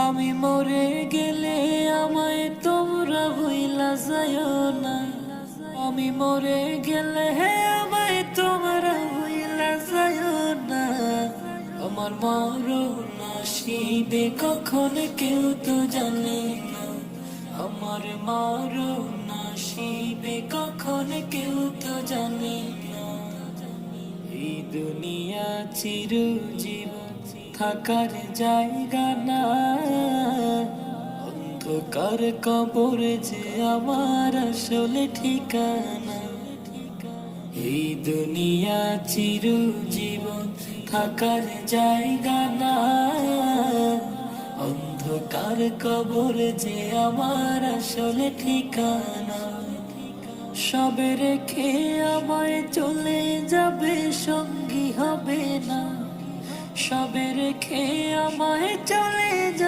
আমি মরে গেলে আমায় তোমরা ভুইলা যাইও না। আমি মরে গেলে আমায় তোমরা ভুইলা যাইও না। আমার মরণ আসিবে কখন কেউ তো জানে না। আমার মরণ আসিবে কখন কেউ তো জানে না। এই দুনিয়া চিরজীবন থাকার জায়গা না। অন্ধকার কবর যে আমার আসলে ঠিকানা। এই দুনিয়া চিরজীবন থাকার জায়গা না। অন্ধকার কবর যে আমার আসলে ঠিকানা। সবে রেখে আমায় চলে যাবে, সঙ্গী হবে না। সবে রেখে আমায় চলে যাবে।